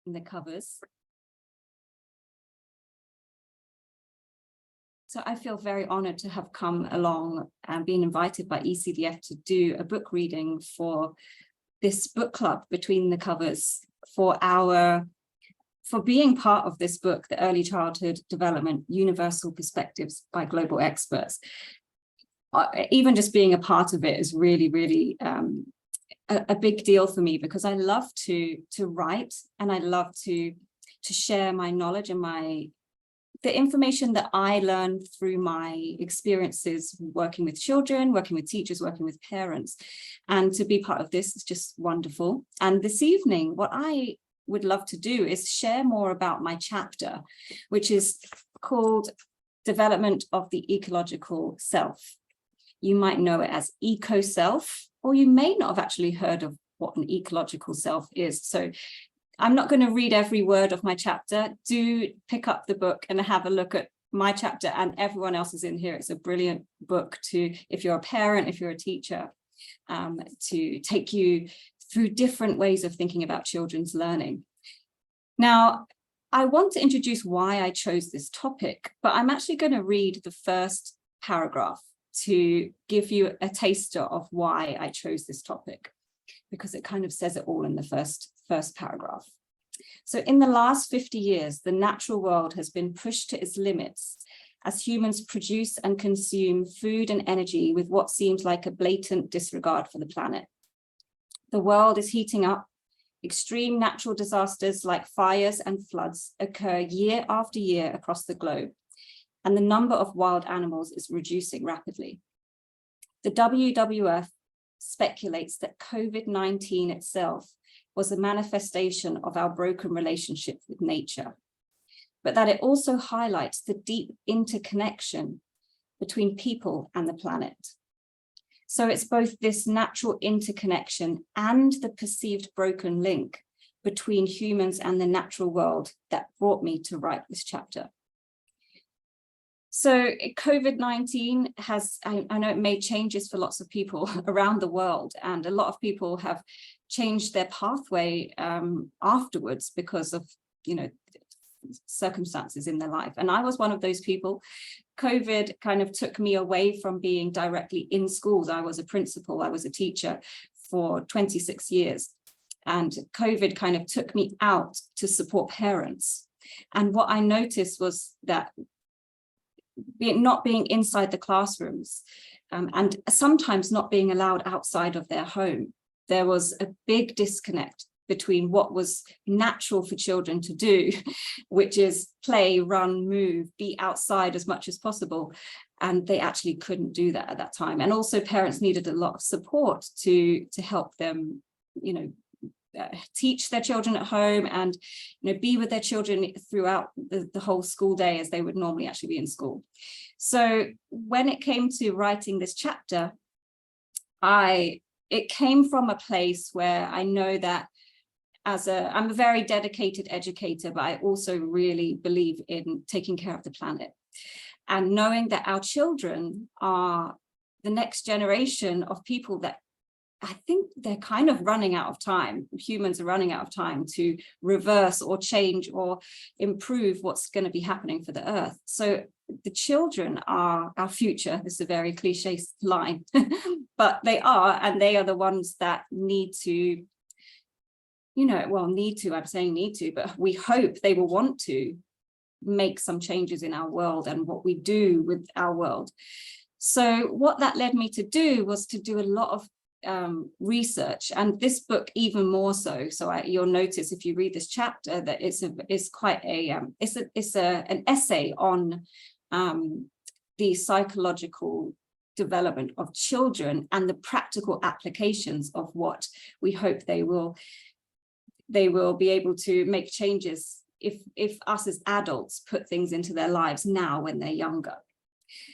in the covers. So I feel very honored to have come along and been invited by ECDF to do a book reading for this book club between the covers for being part of this book, The Early Childhood Development, Universal Perspectives by Global Experts. Even just being a part of it is really, really a big deal for me, because I love to write, and I love to share my knowledge and the information that I learned through my experiences working with children, working with teachers, working with parents. And to be part of this is just wonderful. And this evening, what I would love to do is share more about my chapter, which is called Development of the Ecological Self. You might know it as Eco Self, or you may not have actually heard of what an ecological self is. So I'm not going to read every word of my chapter. Do pick up the book and have a look at my chapter and everyone else's in here. It's a brilliant book if you're a parent, if you're a teacher, to take you through different ways of thinking about children's learning. Now, I want to introduce why I chose this topic, but I'm actually going to read the first paragraph to give you a taster of why I chose this topic, because it kind of says it all in the first paragraph. So in the last 50 years, the natural world has been pushed to its limits as humans produce and consume food and energy with what seems like a blatant disregard for the planet. The world is heating up. Extreme natural disasters like fires and floods occur year after year across the globe, and the number of wild animals is reducing rapidly. The WWF speculates that COVID-19 itself was a manifestation of our broken relationship with nature, but that it also highlights the deep interconnection between people and the planet. So it's both this natural interconnection and the perceived broken link between humans and the natural world that brought me to write this chapter. So COVID-19 has, I know it made changes for lots of people around the world, and a lot of people have changed their pathway afterwards because of, circumstances in their life. And I was one of those people. COVID kind of took me away from being directly in schools. I was a principal, I was a teacher for 26 years. And COVID kind of took me out to support parents. And what I noticed was that not being inside the classrooms and sometimes not being allowed outside of their home, there was a big disconnect between what was natural for children to do, which is play, run, move, be outside as much as possible. And they actually couldn't do that at that time. And also parents needed a lot of support to help them, teach their children at home and be with their children throughout the whole school day as they would normally actually be in school. So when it came to writing this chapter, it came from a place where I know that I'm a very dedicated educator, but I also really believe in taking care of the planet, and knowing that our children are the next generation of people that I think they're kind of running out of time. Humans are running out of time to reverse or change or improve what's going to be happening for the earth. So the children are our future. This is a very cliche line, but they are, and they are the ones that need to, I'm saying need to, but we hope they will want to make some changes in our world and what we do with our world. So what that led me to do was to do a lot of research, and this book even more so. So you'll notice if you read this chapter that it's quite an essay on the psychological development of children and the practical applications of what we hope they will be able to make changes if us as adults put things into their lives now when they're younger.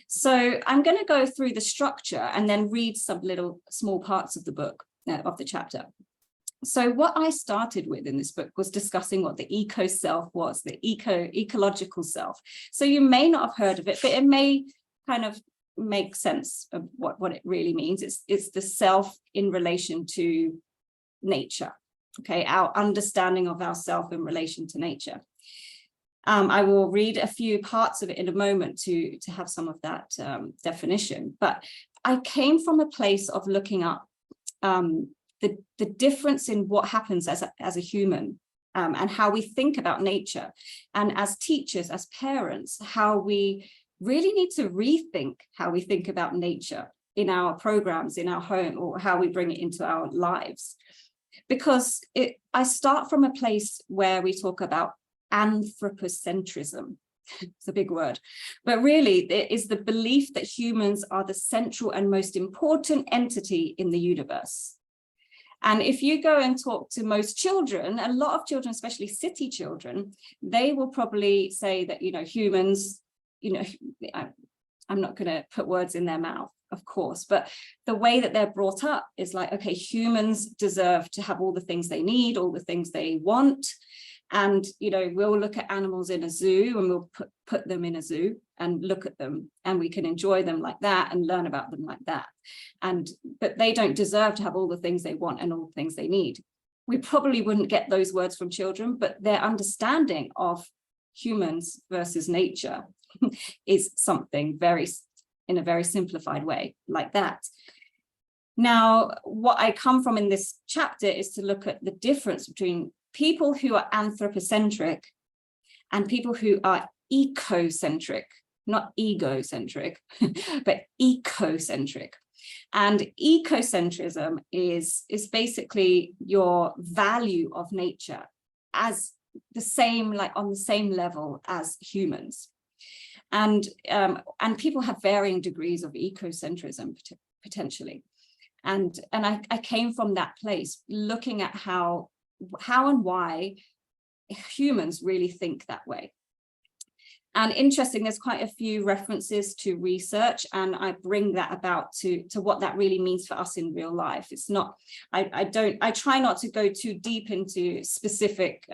So I'm going to go through the structure and then read some little small parts of the book, of the chapter. So what I started with in this book was discussing what the eco self was, the ecological self. So you may not have heard of it, but it may kind of make sense of what it really means. It's the self in relation to nature. okay, our understanding of ourselves in relation to nature. I will read a few parts of it in a moment to have some of that definition, but I came from a place of looking up the difference in what happens as a human, and how we think about nature, and as teachers, as parents, how we really need to rethink how we think about nature in our programs, in our home, or how we bring it into our lives. Because I start from a place where we talk about anthropocentrism. It's a big word, but really it is the belief that humans are the central and most important entity in the universe. And if you go and talk to most children, a lot of children, especially city children, they will probably say that, humans, I'm not going to put words in their mouth, of course, but the way that they're brought up is like, okay, humans deserve to have all the things they need, all the things they want. And, we'll look at animals in a zoo, and we'll put them in a zoo and look at them, and we can enjoy them like that and learn about them like that. But they don't deserve to have all the things they want and all the things they need. We probably wouldn't get those words from children, but their understanding of humans versus nature is something in a very simplified way like that. Now, what I come from in this chapter is to look at the difference between people who are anthropocentric and people who are ecocentric, not egocentric, but ecocentric. And ecocentrism is basically your value of nature as the same, like on the same level as humans. And people have varying degrees of ecocentrism potentially. And I came from that place, looking at how and why humans really think that way. And interesting, there's quite a few references to research, and I bring that about to what that really means for us in real life. It's not, I try not to go too deep into specific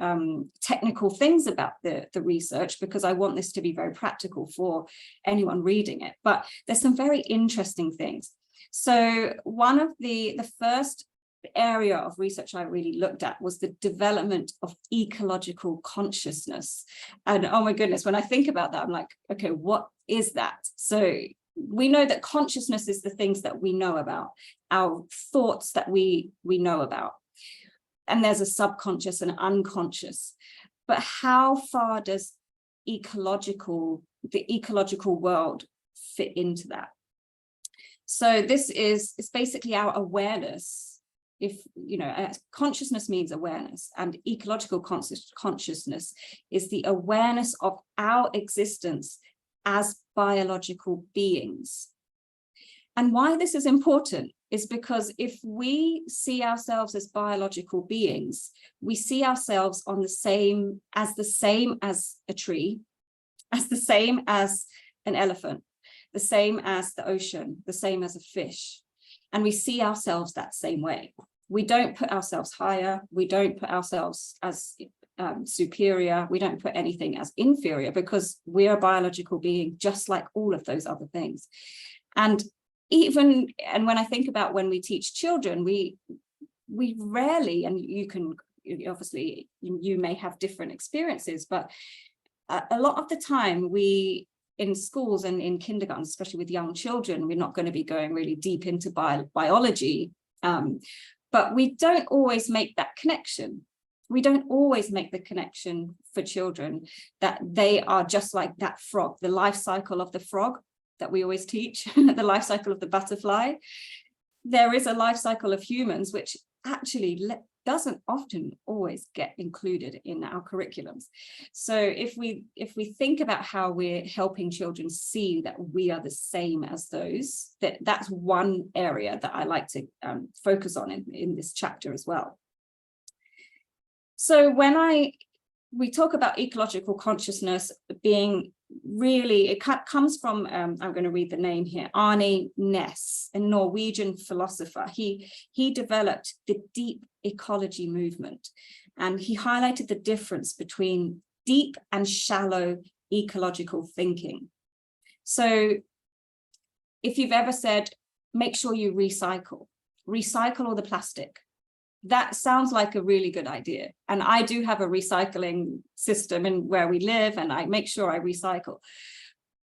technical things about the research, because I want this to be very practical for anyone reading it. But there's some very interesting things. So one of the first area of research I really looked at was the development of ecological consciousness. And oh my goodness, when I think about that, I'm like, okay, what is that? So we know that consciousness is the things that we know about, our thoughts that we know about. And there's a subconscious and unconscious. But how far does the ecological world fit into that? So this is basically our awareness. If, consciousness means awareness, and ecological consciousness is the awareness of our existence as biological beings. And why this is important is because if we see ourselves as biological beings, we see ourselves on the same as a tree, as the same as an elephant, the same as the ocean, the same as a fish. And we see ourselves that same way. We don't put ourselves higher. We don't put ourselves as superior. We don't put anything as inferior, because we're a biological being, just like all of those other things. And when I think about when we teach children, we rarely, and obviously you may have different experiences, but a lot of the time in schools and in kindergarten, especially with young children, we're not going to be going really deep into biology, but we don't always make that connection. We don't always make the connection for children that they are just like that frog, the life cycle of the frog that we always teach, the life cycle of the butterfly. There is a life cycle of humans, which actually doesn't often always get included in our curriculums. So if we think about how we're helping children see that we are the same as those, that's one area that I like to focus on in this chapter as well. So when we talk about ecological consciousness being really, it comes from, I'm going to read the name here, Arne Næss, a Norwegian philosopher. He developed the deep ecology movement, and he highlighted the difference between deep and shallow ecological thinking. So if you've ever said, make sure you recycle all the plastic, that sounds like a really good idea. And I do have a recycling system in where we live, and I make sure I recycle.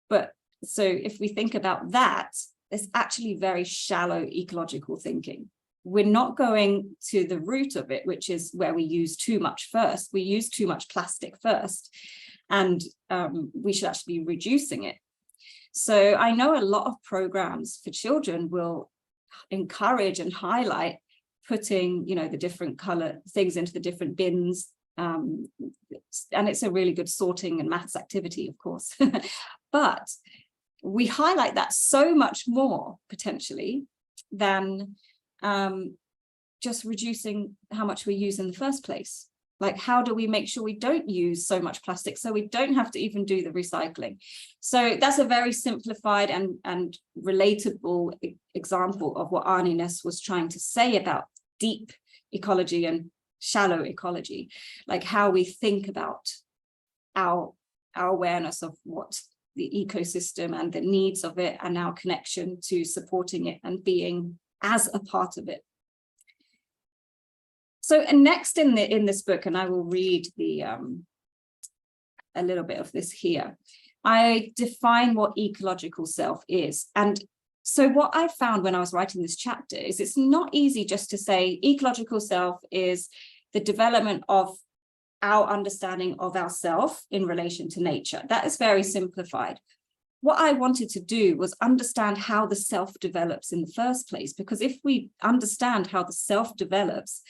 But so if we think about that, it's actually very shallow ecological thinking. We're not going to the root of it, which is where we use too much first. We use too much plastic first, and we should actually be reducing it. So I know a lot of programs for children will encourage and highlight putting, you know, the different color things into the different bins. And it's a really good sorting and maths activity, of course. But we highlight that so much more potentially than just reducing how much we use in the first place. Like, how do we make sure we don't use so much plastic so we don't have to even do the recycling? So that's a very simplified and relatable example of what Arne Næss was trying to say about deep ecology and shallow ecology, like how we think about our awareness of what the ecosystem and the needs of it and our connection to supporting it and being as a part of it. So next in this book, and I will read the a little bit of this here, I define what ecological self is. And so what I found when I was writing this chapter is it's not easy just to say ecological self is the development of our understanding of ourself in relation to nature. That is very simplified. What I wanted to do was understand how the self develops in the first place, because if we understand how the self develops,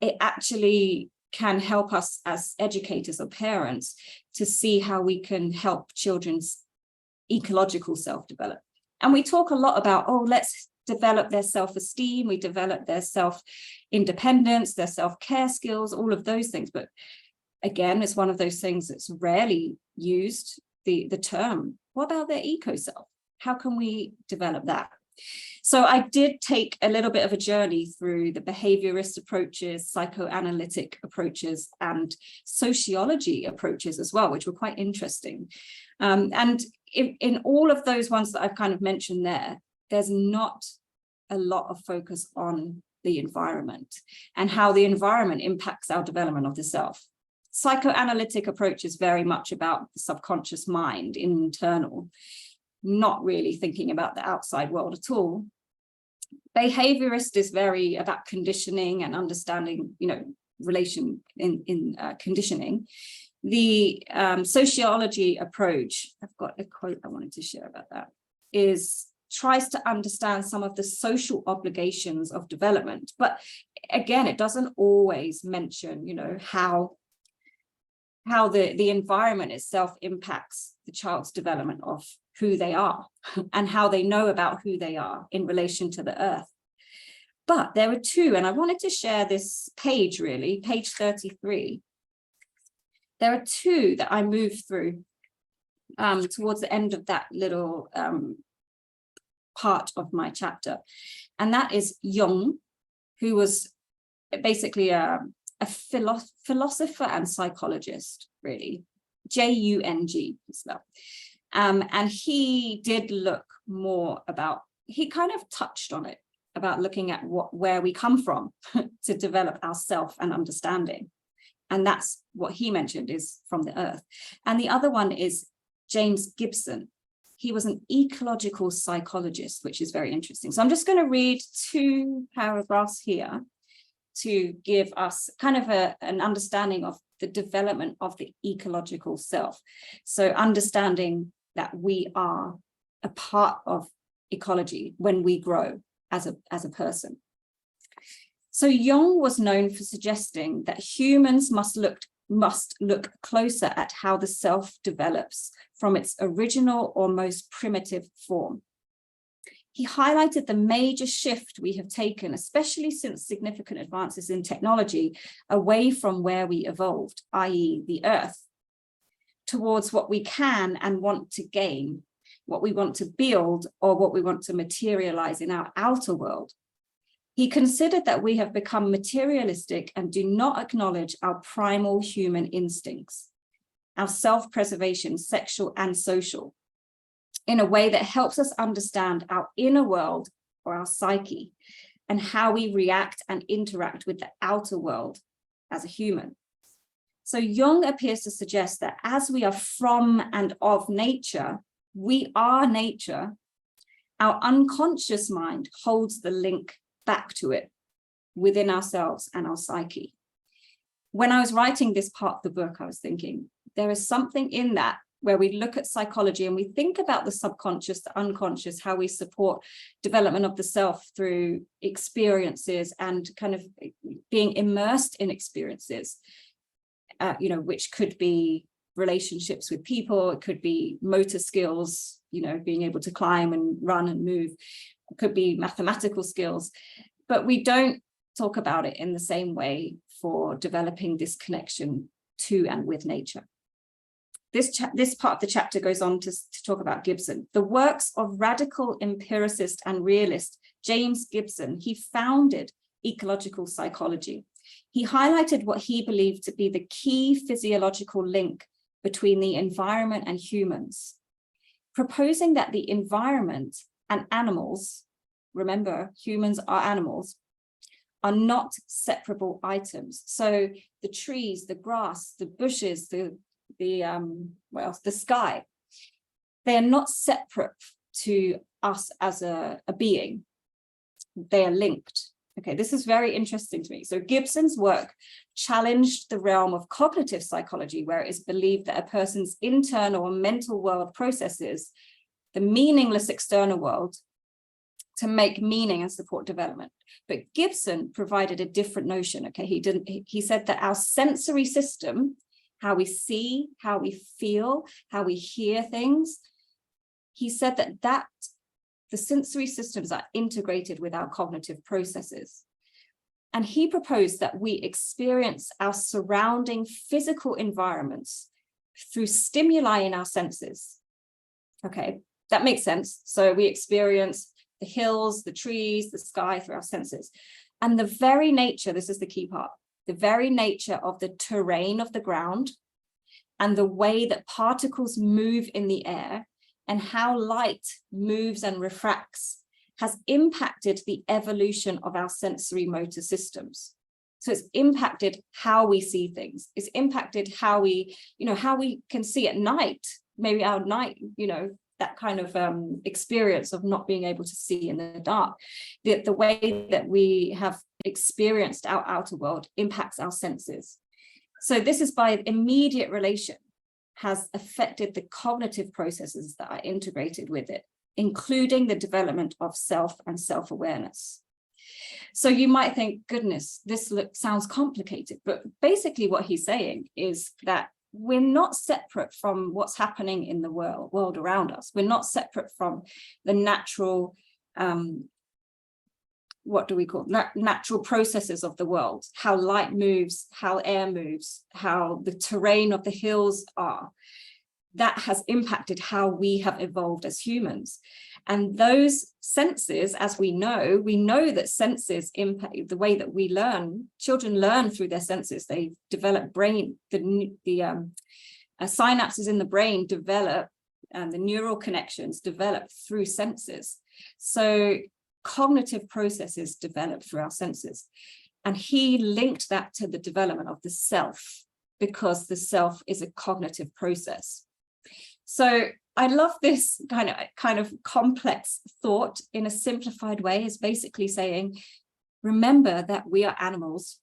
it actually can help us as educators or parents to see how we can help children's ecological self develop. And we talk a lot about, oh, let's develop their self-esteem, we develop their self-independence, their self-care skills, all of those things. But again, it's one of those things that's rarely used, the term. What about their eco-self? How can we develop that? So I did take a little bit of a journey through the behaviorist approaches, psychoanalytic approaches, and sociology approaches as well, which were quite interesting. And in all of those ones that I've kind of mentioned there, there's not a lot of focus on the environment and how the environment impacts our development of the self. Psychoanalytic approach is very much about the subconscious mind, internal, not really thinking about the outside world at all. Behaviorist is very about conditioning and understanding, you know, relation in conditioning. The sociology approach, I've got a quote I wanted to share about that, tries to understand some of the social obligations of development. But again, it doesn't always mention, you know, how the environment itself impacts the child's development of who they are and how they know about who they are in relation to the earth. But there are two, and I wanted to share this page really, page 33. There are two that I moved through towards the end of that little part of my chapter. And that is Jung, who was basically a philosopher and psychologist, really, Jung as well. And he did look more about, he kind of touched on it, about looking at where we come from to develop our self and understanding. And that's what he mentioned is from the earth. And the other one is James Gibson. He was an ecological psychologist, which is very interesting. So I'm just going to read two paragraphs here to give us kind of an understanding of the development of the ecological self. So understanding that we are a part of ecology when we grow as a person. So Jung was known for suggesting that humans must look closer at how the self develops from its original or most primitive form. He highlighted the major shift we have taken, especially since significant advances in technology, away from where we evolved, i.e. the earth, towards what we can and want to gain, what we want to build, or what we want to materialize in our outer world. He considered that we have become materialistic and do not acknowledge our primal human instincts, our self-preservation, sexual and social, in a way that helps us understand our inner world or our psyche, and how we react and interact with the outer world as a human. So Jung appears to suggest that as we are from and of nature, we are nature, our unconscious mind holds the link back to it within ourselves and our psyche. When I was writing this part of the book, I was thinking, there is something in that where we look at psychology and we think about the subconscious, the unconscious, how we support development of the self through experiences and kind of being immersed in experiences, which could be relationships with people, it could be motor skills, being able to climb and run and move, it could be mathematical skills, but we don't talk about it in the same way for developing this connection to and with nature. This part of the chapter goes on to talk about Gibson. The works of radical empiricist and realist James Gibson, he founded ecological psychology. He highlighted what he believed to be the key physiological link between the environment and humans, proposing that the environment and animals, remember, humans are animals, are not separable items. So the trees, the grass, the bushes, the sky, they are not separate to us as a being. They are linked. Okay, this is very interesting to me. So Gibson's work challenged the realm of cognitive psychology, where it is believed that a person's internal and mental world processes the meaningless external world to make meaning and support development. But Gibson provided a different notion. Okay, he said that our sensory system, how we see, how we feel, how we hear things, he said that the sensory systems are integrated with our cognitive processes. And he proposed that we experience our surrounding physical environments through stimuli in our senses. Okay, that makes sense. So we experience the hills, the trees, the sky through our senses. And the very nature, this is the key part, the very nature of the terrain of the ground and the way that particles move in the air and how light moves and refracts has impacted the evolution of our sensory motor systems. So it's impacted how we see things. It's impacted how we can see at night, maybe our night, that kind of experience of not being able to see in the dark. The way that we have experienced our outer world impacts our senses. So this is by immediate relation has affected the cognitive processes that are integrated with it, including the development of self and self-awareness. So you might think, goodness, this sounds complicated, but basically what he's saying is that we're not separate from what's happening in the world around us. We're not separate from the natural, natural processes of the world, how light moves, how air moves, how the terrain of the hills are. That has impacted how we have evolved as humans. And those senses, as we know that senses impact the way that we learn. Children learn through their senses. They develop the synapses in the brain develop, and the neural connections develop through senses. So cognitive processes develop through our senses. And he linked that to the development of the self, because the self is a cognitive process. So I love this kind of complex thought in a simplified way, is basically saying, remember that we are animals.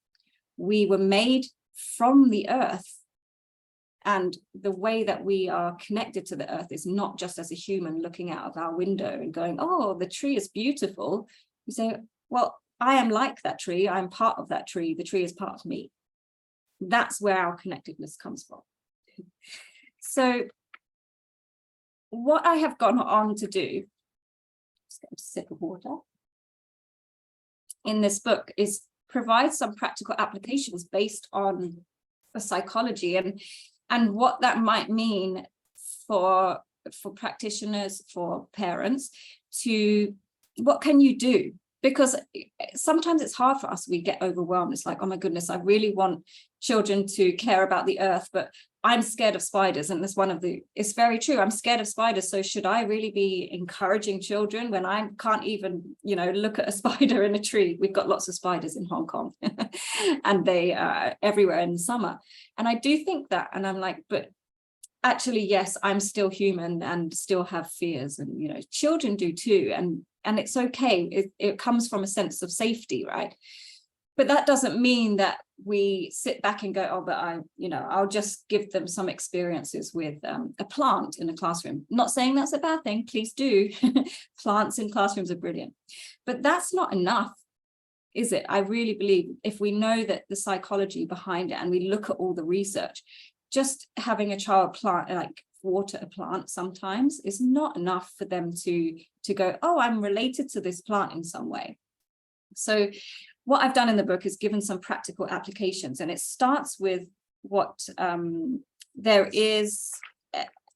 We were made from the earth. And the way that we are connected to the earth is not just as a human looking out of our window and going, oh, the tree is beautiful. You say, well, I am like that tree. I'm part of that tree. The tree is part of me. That's where our connectedness comes from. So what I have gone on to do, just get a sip of water, in this book is provide some practical applications based on the psychology and what that might mean for practitioners, for parents, to what can you do? Because sometimes it's hard for us, we get overwhelmed. It's like, oh my goodness, I really want children to care about the earth, but I'm scared of spiders. And that's it's very true. I'm scared of spiders. So should I really be encouraging children when I can't even, look at a spider in a tree? We've got lots of spiders in Hong Kong and they are everywhere in the summer. And I do think that, and I'm like, but actually, yes, I'm still human and still have fears, and, children do too. And it's okay. It comes from a sense of safety, right? But that doesn't mean that we sit back and go, oh, but I'll just give them some experiences with a plant in a classroom. Not saying that's a bad thing, please do. Plants in classrooms are brilliant. But that's not enough, is it? I really believe if we know that the psychology behind it and we look at all the research, just having a child water a plant sometimes is not enough for them to go, oh, I'm related to this plant in some way. So what I've done in the book is given some practical applications, and it starts with what there is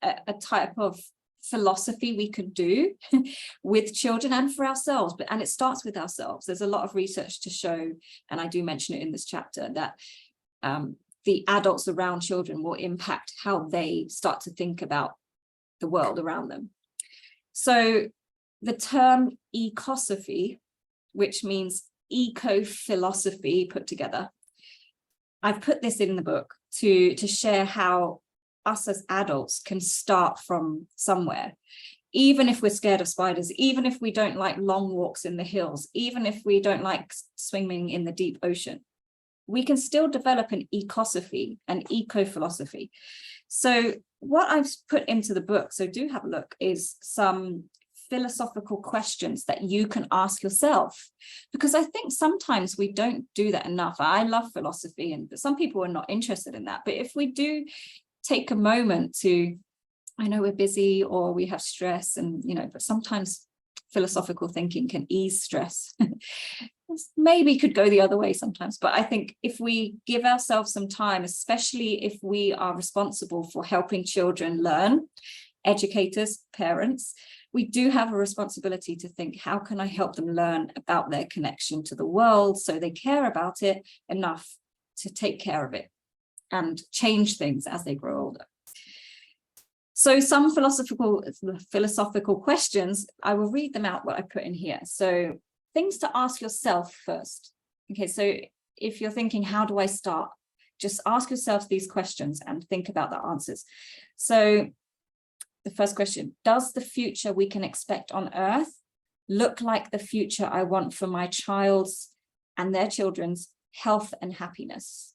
a type of philosophy we could do with children and for ourselves, and it starts with ourselves. There's a lot of research to show, and I do mention it in this chapter, that the adults around children will impact how they start to think about the world around them. So the term ecosophy, which means eco-philosophy put together, I've put this in the book to share how us as adults can start from somewhere. Even if we're scared of spiders, even if we don't like long walks in the hills, even if we don't like swimming in the deep ocean, we can still develop an ecosophy, an eco-philosophy. So what I've put into the book, so do have a look, is some philosophical questions that you can ask yourself, because I think sometimes we don't do that enough. I love philosophy, and some people are not interested in that. But if we do take a moment to, I know we're busy or we have stress, and but sometimes philosophical thinking can ease stress. Maybe could go the other way sometimes, but I think if we give ourselves some time, especially if we are responsible for helping children learn, educators, parents, we do have a responsibility to think, how can I help them learn about their connection to the world so they care about it enough to take care of it and change things as they grow older. So some philosophical questions, I will read them out what I put in here. So things to ask yourself first. Okay, so if you're thinking, how do I start? Just ask yourself these questions and think about the answers. So the first question, does the future we can expect on Earth look like the future I want for my child's and their children's health and happiness?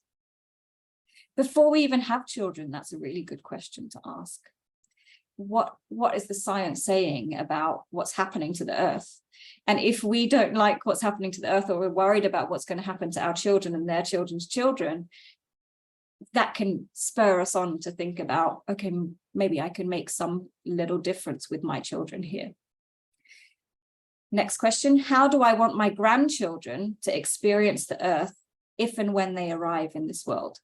Before we even have children, that's a really good question to ask. What is the science saying about what's happening to the Earth? And if we don't like what's happening to the Earth, or we're worried about what's going to happen to our children and their children's children, that can spur us on to think about, okay, maybe I can make some little difference with my children here. Next question, how do I want my grandchildren to experience the Earth if and when they arrive in this world?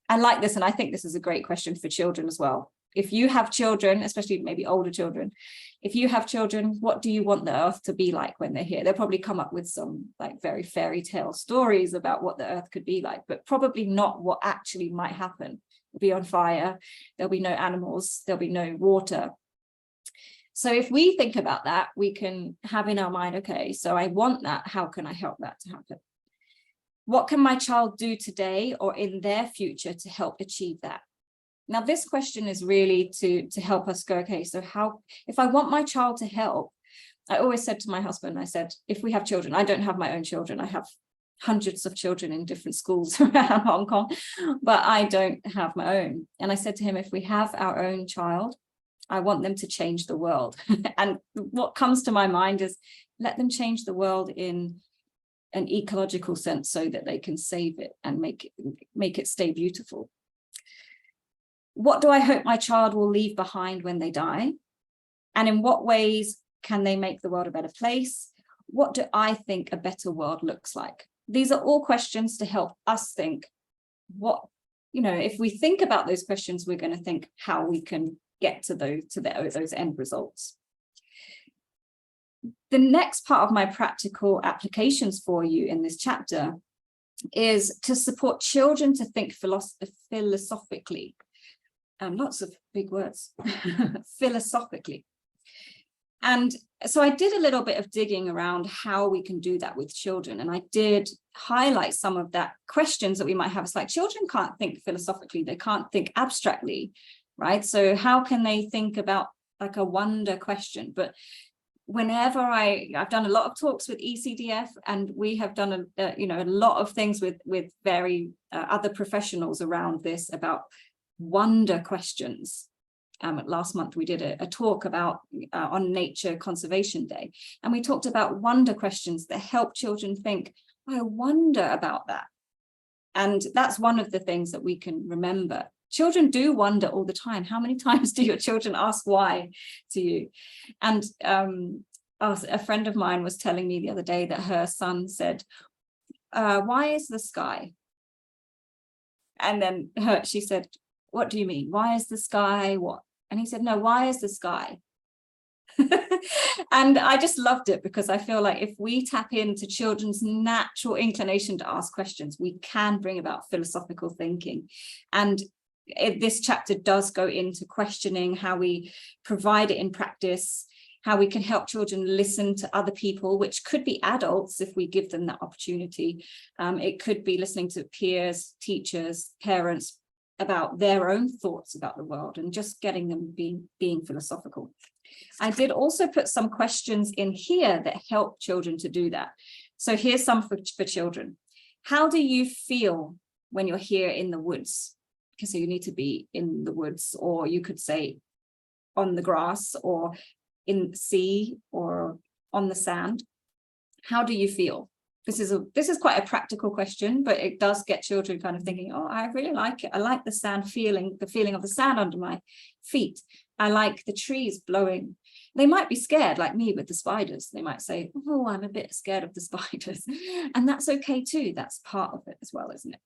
I like this, and I think this is a great question for children as well. If you have children, especially maybe older children, if you have children, what do you want the Earth to be like when they're here? They'll probably come up with some like very fairy tale stories about what the Earth could be like, but probably not what actually might happen. It'll be on fire, there'll be no animals, there'll be no water. So if we think about that, we can have in our mind, okay, so I want that, how can I help that to happen? What can my child do today or in their future to help achieve that? Now, this question is really to help us go, okay, so how, if I want my child to help, I always said to my husband, I said, if we have children, I don't have my own children. I have hundreds of children in different schools around Hong Kong, but I don't have my own. And I said to him, if we have our own child, I want them to change the world. And what comes to my mind is let them change the world in an ecological sense so that they can save it and make it stay beautiful. What do I hope my child will leave behind when they die? And in what ways can they make the world a better place? What do I think a better world looks like? These are all questions to help us think what, if we think about those questions, we're going to think how we can get to those end results. The next part of my practical applications for you in this chapter is to support children to think philosophically. Lots of big words, philosophically. And so I did a little bit of digging around how we can do that with children. And I did highlight some of that questions that we might have. It's like children can't think philosophically, they can't think abstractly, right? So how can they think about like a wonder question? But whenever I've done a lot of talks with ECDF, and we have done a lot of things with very other professionals around this about wonder questions. Last month we did a talk about on Nature Conservation Day, and we talked about wonder questions that help children think, I wonder about that. And that's one of the things that we can remember. Children do wonder all the time. How many times do your children ask why to you? And a friend of mine was telling me the other day that her son said, why is the sky? And then she said, what do you mean? Why is the sky what? And he said, no, why is the sky? And I just loved it, because I feel like if we tap into children's natural inclination to ask questions, we can bring about philosophical thinking. And this chapter does go into questioning how we provide it in practice, how we can help children listen to other people, which could be adults if we give them that opportunity. It could be listening to peers, teachers, parents, about their own thoughts about the world, and just getting them being philosophical. I did also put some questions in here that help children to do that. So here's some for children. How do you feel when you're here in the woods? Because so you need to be in the woods, or you could say on the grass, or in the sea, or on the sand. How do you feel? This is quite a practical question, but it does get children kind of thinking, oh, I really like it. I like the sand feeling, the feeling of the sand under my feet. I like the trees blowing. They might be scared, like me with the spiders. They might say, oh, I'm a bit scared of the spiders. And that's okay too. That's part of it as well, isn't it?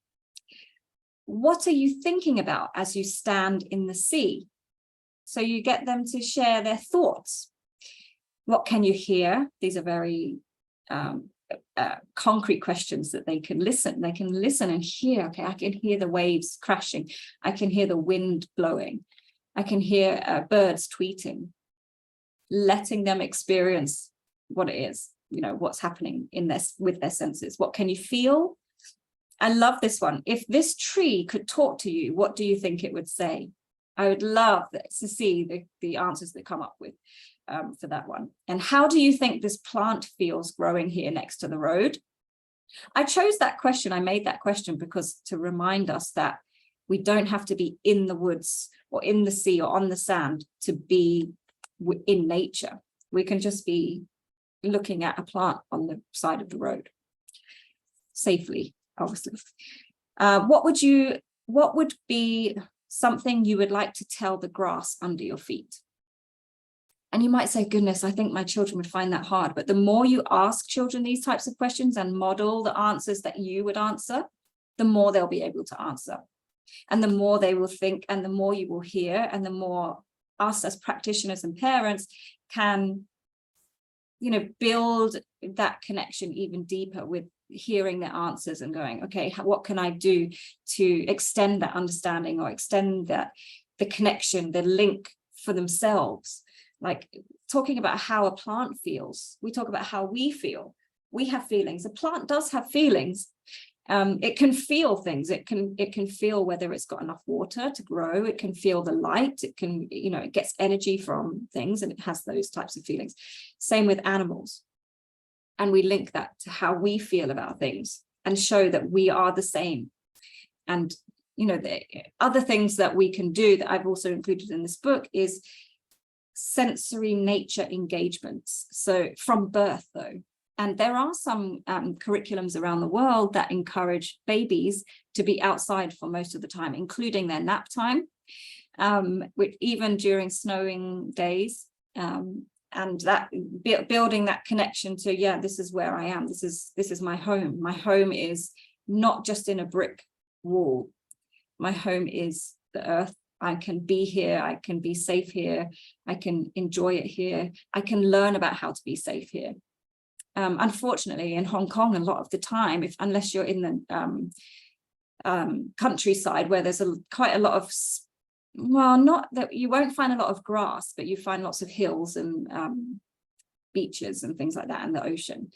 What are you thinking about as you stand in the sea? So you get them to share their thoughts. What can you hear? These are very concrete questions that they can listen. They can listen and hear. Okay, I can hear the waves crashing. I can hear the wind blowing. I can hear birds tweeting. Letting them experience what it is, what's happening with their senses. What can you feel? I love this one. If this tree could talk to you, what do you think it would say? I would love to see the answers that come up with for that one. And how do you think this plant feels growing here next to the road? I chose that question. I made that question because to remind us that we don't have to be in the woods or in the sea or on the sand to be in nature. We can just be looking at a plant on the side of the road safely, obviously. What would be something you would like to tell the grass under your feet? And you might say, goodness, I think my children would find that hard. But the more you ask children these types of questions and model the answers that you would answer, the more they'll be able to answer. And the more they will think, and the more you will hear, and the more us as practitioners and parents can, build that connection even deeper with hearing their answers and going, okay, what can I do to extend that understanding or extend the connection, the link for themselves? Like talking about how a plant feels, we talk about how we feel. We have feelings. A plant does have feelings. It can feel things. It can feel whether it's got enough water to grow. It can feel the light. It can, it gets energy from things, and it has those types of feelings. Same with animals. And we link that to how we feel about things and show that we are the same. And, the other things that we can do that I've also included in this book is sensory nature engagements. So from birth, though. And there are some curriculums around the world that encourage babies to be outside for most of the time, including their nap time, which even during snowing days, and that building that connection to, yeah, this is where I am. This is my home. My home is not just in a brick wall. My home is the earth. I can be here. I can be safe here. I can enjoy it here. I can learn about how to be safe here. unfortunately, in Hong Kong, a lot of the time, unless you're in the countryside where there's quite a lot of, well, not that you won't find a lot of grass, but you find lots of hills and beaches and things like that, and the ocean.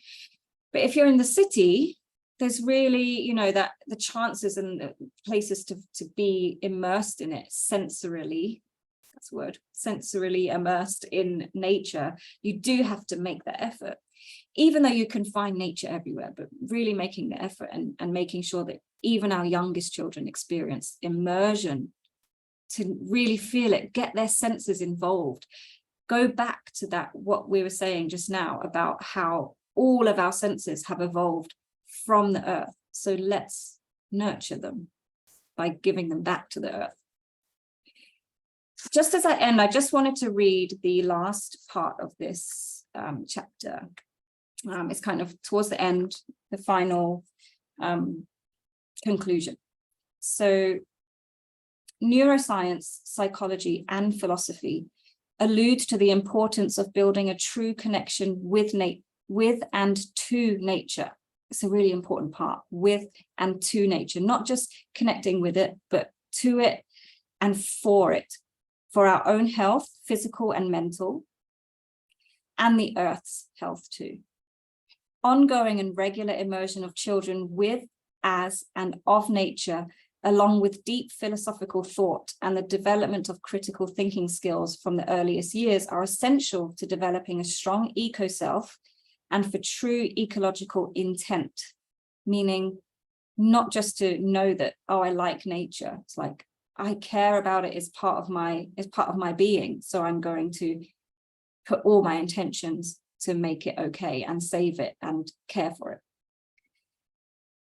But if you're in the city, there's really, you know, that the chances and the places to be immersed in it sensorily, that's a word, sensorily immersed in nature, you do have to make that effort, even though you can find nature everywhere, but really making the effort and making sure that even our youngest children experience immersion to really feel it, get their senses involved. Go back to that, what we were saying just now about how all of our senses have evolved from the earth. So let's nurture them by giving them back to the earth. Just as I end, I just wanted to read the last part of this chapter. It's kind of towards the end, the final conclusion. So neuroscience, psychology, and philosophy allude to the importance of building a true connection with and to nature. It's a really important part, with and to nature, not just connecting with it, but to it and for it, for our own health, physical and mental, and the earth's health too. Ongoing and regular immersion of children with, as, and of nature, along with deep philosophical thought and the development of critical thinking skills from the earliest years, are essential to developing a strong eco-self and for true ecological intent, meaning not just to know that, oh, I like nature. It's like, I care about it as part of my being. So I'm going to put all my intentions to make it okay and save it and care for it.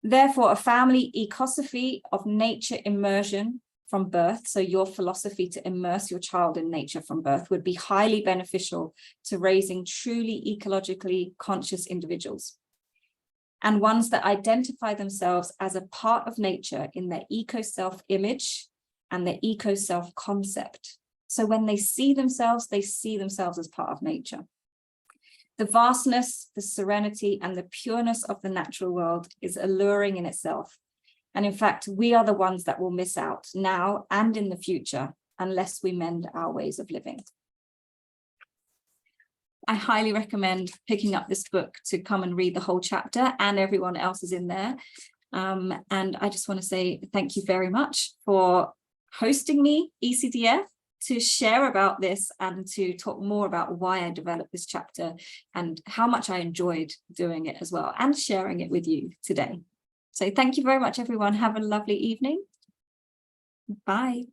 Therefore, a family ecosophy of nature immersion from birth, so your philosophy to immerse your child in nature from birth, would be highly beneficial to raising truly ecologically conscious individuals, and ones that identify themselves as a part of nature in their eco-self image and their eco-self concept. So when they see themselves as part of nature. The vastness, the serenity, and the pureness of the natural world is alluring in itself. And in fact, we are the ones that will miss out now and in the future unless we mend our ways of living. I highly recommend picking up this book to come and read the whole chapter, and everyone else is in there. And I just want to say thank you very much for hosting me, ECDF, to share about this and to talk more about why I developed this chapter and how much I enjoyed doing it as well, and sharing it with you today. So thank you very much, everyone. Have a lovely evening. Bye.